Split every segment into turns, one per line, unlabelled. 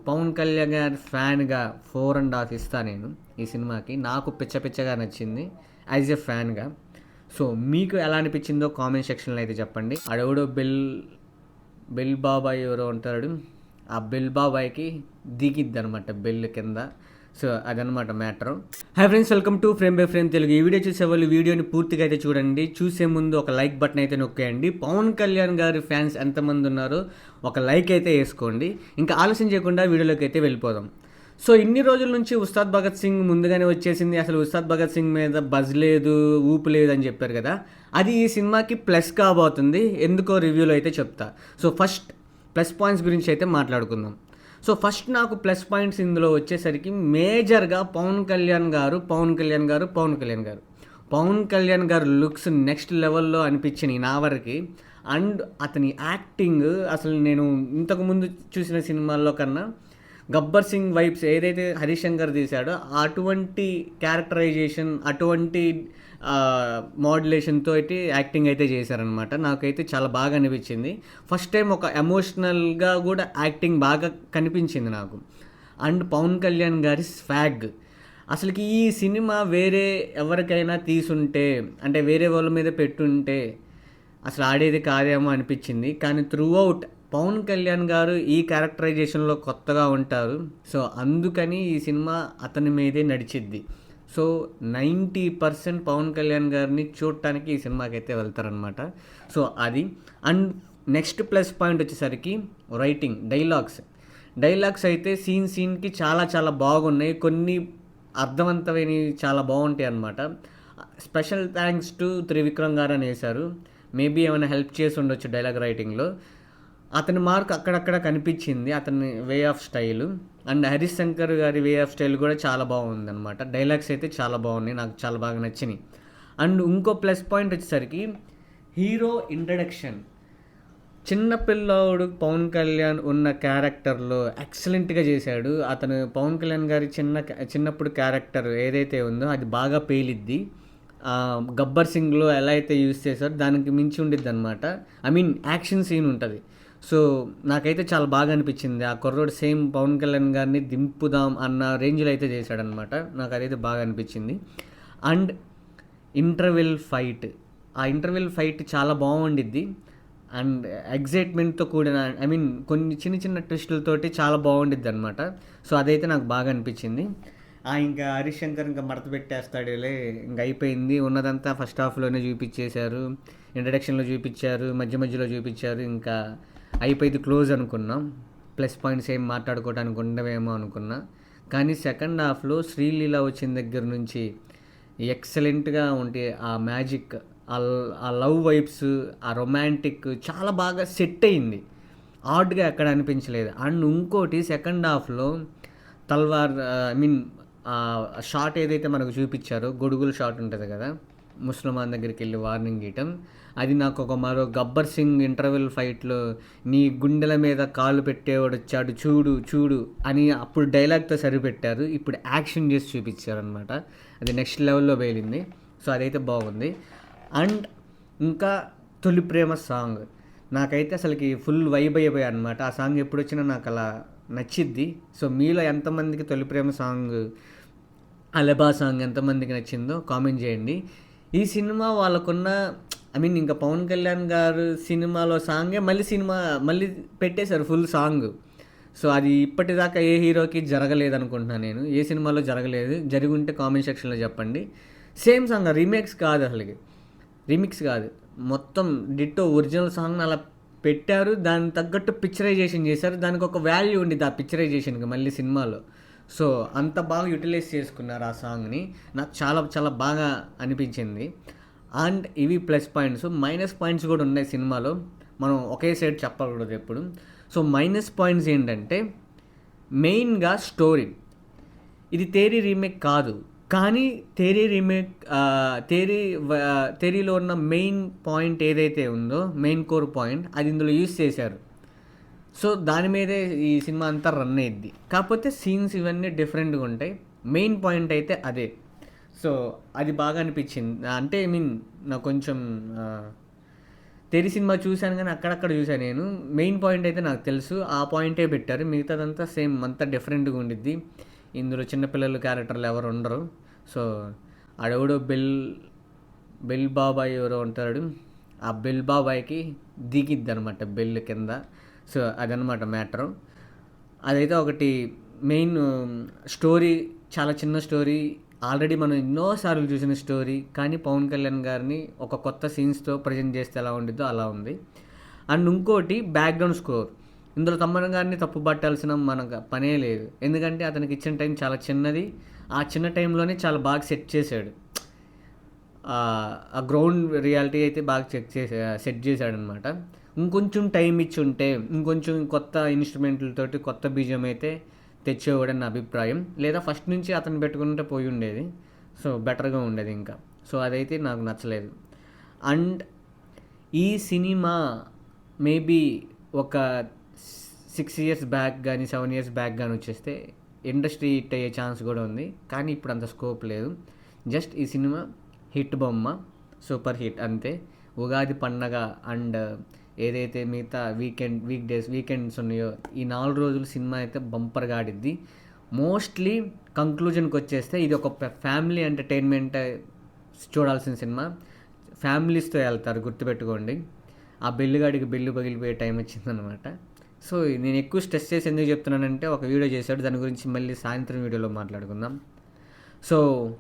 పవన్ కళ్యాణ్ గారి ఫ్యాన్గా 4.5 ఇస్తా నేను ఈ సినిమాకి. నాకు పిచ్చగా నచ్చింది యాజ్ ఎ ఫ్యాన్గా. సో మీకు ఎలా అనిపించిందో కామెంట్ సెక్షన్లో అయితే చెప్పండి. ఆడెవడో బెల్ బాబాయ్ ఎవరో ఉంటాడు, ఆ బెల్ బాబాయ్కి దిగిద్ది అనమాట బెల్ కింద. సో అదనమాట matter. Hi friends, welcome to frame by frame Telugu. ఈ వీడియో చూసే వాళ్ళు వీడియోని పూర్తిగా అయితే చూడండి. చూసే ముందు ఒక లైక్ బటన్ అయితే నొక్కేయండి. పవన్ కళ్యాణ్ గారి ఫ్యాన్స్ ఎంతమంది ఉన్నారో ఒక లైక్ అయితే వేసుకోండి. ఇంకా ఆలస్యం చేయకుండా వీడియోలోకి అయితే వెళ్ళిపోదాం. సో ఇన్ని రోజుల నుంచి ఉస్తాద్ భగత్ సింగ్ ముందుగానే వచ్చేసింది, అసలు ఉస్తాద్ భగత్ సింగ్ మీద బజ్ లేదు, ఊపు లేదు అని చెప్పారు కదా, అది ఈ సినిమాకి ప్లస్ కాబోతుంది. ఎందుకో రివ్యూలో అయితే చెప్తా. సో ఫస్ట్ ప్లస్ పాయింట్స్ గురించి అయితే మాట్లాడుకుందాం. సో ఫస్ట్ నాకు ప్లస్ పాయింట్స్ ఇందులో వచ్చేసరికి మేజర్గా పవన్ కళ్యాణ్ గారు లుక్స్ నెక్స్ట్ లెవెల్లో అనిపించినాయి నా వరకు. అండ్ అతని యాక్టింగ్ అసలు నేను ఇంతకుముందు చూసిన సినిమాల్లో కన్నా గబ్బర్ సింగ్ వైబ్స్ ఏదైతే హరిశంకర్ తీశాడో అటువంటి క్యారెక్టరైజేషన్, అటువంటి మోడ్యులేషన్తో అయితే యాక్టింగ్ అయితే చేశారనమాట. నాకైతే చాలా బాగా అనిపించింది. ఫస్ట్ టైం ఒక ఎమోషనల్గా కూడా యాక్టింగ్ బాగా కనిపించింది నాకు. అండ్ పవన్ కళ్యాణ్ గారి స్వాగ్, అసలుకి ఈ సినిమా వేరే ఎవరికైనా తీసుంటే, అంటే వేరే వాళ్ళ మీద పెట్టుంటే అసలు ఆడేది కాదేమో అనిపించింది. కానీ త్రూ అవుట్ పవన్ కళ్యాణ్ గారు ఈ క్యారెక్టరైజేషన్లో కొత్తగా ఉంటారు. సో అందుకని ఈ సినిమా అతని మీదే నడిచిద్ది. సో 90% పవన్ కళ్యాణ్ గారిని చూడటానికి ఈ సినిమాకి అయితే వెళ్తారనమాట. సో అది. అండ్ నెక్స్ట్ ప్లస్ పాయింట్ వచ్చేసరికి రైటింగ్, డైలాగ్స్ అయితే సీన్కి చాలా బాగున్నాయి. కొన్ని అర్థవంతమైనవి చాలా బాగుంటాయి అన్నమాట. స్పెషల్ థ్యాంక్స్ టు త్రివిక్రమ్ గారు అని వేశారు. మేబీ ఏమైనా హెల్ప్ చేసి ఉండొచ్చు డైలాగ్ రైటింగ్లో. అతని మార్క్ అక్కడక్కడ కనిపించింది, అతని way of style. And Harish Shankar గారి వే ఆఫ్ స్టైల్ కూడా చాలా బాగుంది అనమాట. డైలాగ్స్ అయితే చాలా బాగున్నాయి, నాకు చాలా బాగా నచ్చినాయి. అండ్ ఇంకో ప్లస్ పాయింట్ వచ్చేసరికి హీరో ఇంట్రడక్షన్. చిన్నపిల్లోడు పవన్ కళ్యాణ్ ఉన్న క్యారెక్టర్లో ఎక్సలెంట్గా చేశాడు. అతను పవన్ కళ్యాణ్ గారి చిన్నప్పుడు క్యారెక్టర్ ఏదైతే ఉందో అది బాగా పేలిద్ది. గబ్బర్ సింగ్లో ఎలా అయితే యూజ్ చేశారో దానికి మించి ఉండిద్ది అనమాట. యాక్షన్ సీన్ ఉంటుంది. సో నాకైతే చాలా బాగా అనిపించింది. ఆ కుర్రోడు సేమ్ పవన్ కళ్యాణ్ గారిని దింపుదాం అన్న రేంజ్లో అయితే చేశాడనమాట. నాకు అదైతే బాగా అనిపించింది. అండ్ ఇంటర్వెల్ ఫైట్ చాలా బాగుండిద్ది. అండ్ ఎగ్జైట్మెంట్తో కూడిన కొన్ని చిన్న ట్విస్టులతోటి చాలా బాగుండిద్ది అనమాట. సో అదైతే నాకు బాగా అనిపించింది. ఇంకా హరీష్ శంకర్ ఇంకా మడత పెట్టేస్తాడులే, ఇంకా అయిపోయింది, ఉన్నదంతా ఫస్ట్ హాఫ్లోనే చూపించేశారు, ఇంట్రడక్షన్లో చూపించారు, మధ్యలో చూపించారు, ఇంకా అయిపోయింది, క్లోజ్ అనుకున్నాం. ప్లస్ పాయింట్స్ ఏం మాట్లాడుకోవడానికి ఉండవేమో అనుకున్నా. కానీ సెకండ్ హాఫ్లో శ్రీలీల వచ్చిన దగ్గర నుంచి ఎక్సలెంట్గా ఉంటే ఆ మ్యాజిక్, ఆ లవ్ వైబ్స్, ఆ రొమాంటిక్ చాలా బాగా సెట్ అయింది. ఆడ్గా ఎక్కడ అనిపించలేదు. అండ్ ఇంకోటి సెకండ్ హాఫ్లో తల్వార్ షాట్ ఏదైతే మనకు చూపించారో, గొడుగుల షాట్ ఉంటుంది కదా, ముస్లిమాన్ దగ్గరికి వెళ్ళి వార్నింగ్ ఇవ్వటం, అది నాకు ఒక మరో గబ్బర్ సింగ్ ఇంటర్వెల్ ఫైట్లో నీ గుండెల మీద కాలు పెట్టేవాడు వచ్చాడు చూడు అని అప్పుడు డైలాగ్తో సరిపెట్టారు. ఇప్పుడు యాక్షన్ చేసి చూపించారనమాట. అది నెక్స్ట్ లెవెల్లో వేలింది. సో అదైతే బాగుంది. అండ్ ఇంకా తొలి ప్రేమ సాంగ్ నాకైతే అసలుకి ఫుల్ వైబ్ అయిపోయాయి అనమాట. ఆ సాంగ్ ఎప్పుడు వచ్చినా నాకు అలా నచ్చిద్ది. సో మీలో ఎంతమందికి తొలి ప్రేమ సాంగ్, అలబా సాంగ్ ఎంతమందికి నచ్చిందో కామెంట్ చేయండి. ఈ సినిమా వాళ్ళకున్న ఇంకా పవన్ కళ్యాణ్ గారు సినిమాలో సాంగే మళ్ళీ పెట్టేశారు ఫుల్ సాంగ్. సో అది ఇప్పటిదాకా ఏ హీరోకి జరగలేదు అనుకుంటున్నాను నేను, ఏ సినిమాలో జరగలేదు. జరిగి ఉంటే కామెంట్ సెక్షన్లో చెప్పండి. సేమ్ సాంగ్, రీమిక్స్ కాదు, మొత్తం డిట్టో ఒరిజినల్ సాంగ్ని అలా పెట్టారు. దానికి తగ్గట్టు పిక్చరైజేషన్ చేశారు. దానికి ఒక వాల్యూ ఉండిద్ది ఆ పిక్చరైజేషన్కి మళ్ళీ సినిమాలో. సో అంత బాగా యూటిలైజ్ చేసుకున్నారు ఆ సాంగ్ని. నాకు చాలా బాగా అనిపించింది. అండ్ ఇవి ప్లస్ పాయింట్స్. మైనస్ పాయింట్స్ కూడా ఉన్నాయి సినిమాలో, మనం ఒకే సైడ్ చెప్పకూడదు ఎప్పుడు. సో మైనస్ పాయింట్స్ ఏంటంటే మెయిన్గా స్టోరీ. ఇది తేరీ రీమేక్ కాదు, కానీ తేరీలో ఉన్న మెయిన్ పాయింట్ ఏదైతే ఉందో, మెయిన్ కోర్ పాయింట్, అది ఇందులో యూజ్ చేశారు. సో దాని మీదే ఈ సినిమా అంతా రన్ అయ్యిద్ది. కాకపోతే సీన్స్ ఇవన్నీ డిఫరెంట్గా ఉంటాయి. మెయిన్ పాయింట్ అయితే అదే. సో అది బాగా అనిపించింది. అంటే నాకు కొంచెం తెరి సినిమా చూశాను కానీ అక్కడక్కడ చూశాను నేను. మెయిన్ పాయింట్ అయితే నాకు తెలుసు, ఆ పాయింటే పెట్టారు. మిగతాదంతా సేమ్ అంతా డిఫరెంట్గా ఉండిద్ది. ఇందులో చిన్నపిల్లలు క్యారెక్టర్లు ఎవరు ఉండరు. సో ఆడెవడో బెల్ బాబాయ్ ఎవరో ఉంటాడు, ఆ బెల్ బాబాయ్కి దిగిద్ది అనమాట బెల్ కింద. సో అదనమాట మ్యాటరు. అదైతే ఒకటి మెయిన్ స్టోరీ, చాలా చిన్న స్టోరీ, ఆల్రెడీ మనం ఎన్నోసార్లు చూసిన స్టోరీ, కానీ పవన్ కళ్యాణ్ గారిని ఒక కొత్త సీన్స్తో ప్రజెంట్ చేస్తే ఎలా ఉండిద్దో అలా ఉంది. అండ్ ఇంకోటి బ్యాక్గ్రౌండ్ స్కోర్, ఇందులో తమ్మన్ గారిని తప్పు పట్టాల్సిన మనకు పనే లేదు. ఎందుకంటే అతనికి ఇచ్చిన టైం చాలా చిన్నది, ఆ చిన్న టైంలోనే చాలా బాగా సెట్ చేశాడు. ఆ గ్రౌండ్ రియాలిటీ అయితే బాగా సెట్ చేశాడనమాట. ఇంకొంచెం టైం ఇచ్చి ఉంటే, ఇంకొంచెం కొత్త ఇన్స్ట్రుమెంట్లతోటి కొత్త బీజం అయితే తెచ్చేవాడని నా అభిప్రాయం. లేదా ఫస్ట్ నుంచి అతను పెట్టుకుంటే పోయి ఉండేది. సో బెటర్గా ఉండేది ఇంకా. సో అదైతే నాకు నచ్చలేదు. అండ్ ఈ సినిమా మేబీ ఒక 6 years బ్యాక్ కానీ 7 years బ్యాక్ కానీ వచ్చేస్తే ఇండస్ట్రీ హిట్ అయ్యే ఛాన్స్ కూడా ఉంది. కానీ ఇప్పుడు అంత స్కోప్ లేదు. జస్ట్ ఈ సినిమా హిట్ బొమ్మ, సూపర్ హిట్ అంతే. ఉగాది పండగ అండ్ ఏదైతే మిగతా వీకెండ్స్ ఉన్నాయో, ఈ 4 రోజులు సినిమా అయితే బంపర్గా ఆడిద్ది. మోస్ట్లీ కంక్లూజన్కి వచ్చేస్తే ఇది ఒక ఫ్యామిలీ ఎంటర్టైన్మెంట్ చూడాల్సిన సినిమా. ఫ్యామిలీస్తో వెళ్తారు, గుర్తుపెట్టుకోండి. ఆ బెల్లుగాడికి బెల్లు పగిలిపోయే టైం వచ్చిందనమాట. సో నేను ఎక్కువ స్ట్రెస్ చేసి ఎందుకు చెప్తున్నానంటే, ఒక వీడియో చేశాడు, దాని గురించి మళ్ళీ సాయంత్రం వీడియోలో మాట్లాడుకుందాం. సో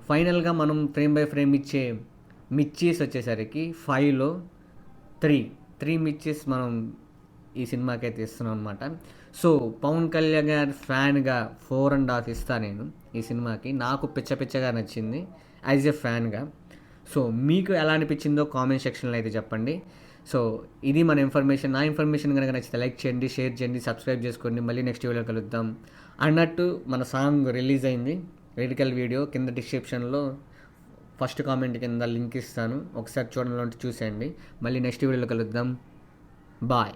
ఫైనల్గా మనం ఫ్రేమ్ బై ఫ్రేమ్ ఇచ్చే మిర్చీస్ వచ్చేసరికి 5లో 3 మిర్చీస్ మనం ఈ సినిమాకి అయితే ఇస్తున్నాం అనమాట. సో పవన్ కళ్యాణ్ గారి ఫ్యాన్గా 4.5 ఇస్తా నేను ఈ సినిమాకి. నాకు పిచ్చగా నచ్చింది యాజ్ ఎ ఫ్యాన్గా. సో మీకు ఎలా అనిపించిందో కామెంట్ సెక్షన్లో అయితే చెప్పండి. సో ఇది మన ఇన్ఫర్మేషన్. నా ఇన్ఫర్మేషన్ కనుక నచ్చితే లైక్ చేయండి, షేర్ చేయండి, సబ్స్క్రైబ్ చేసుకోండి. మళ్ళీ నెక్స్ట్ వీడియో కలుద్దాం. అన్నట్టు మన సాంగ్ రిలీజ్ అయింది, లిరికల్ వీడియో. కింద డిస్క్రిప్షన్లో ఫస్ట్ కామెంట్ కింద లింక్ ఇస్తాను, ఒకసారి చూడాలంటే చూసేయండి. మళ్ళీ నెక్స్ట్ వీడియోలో కలుద్దాం. బాయ్.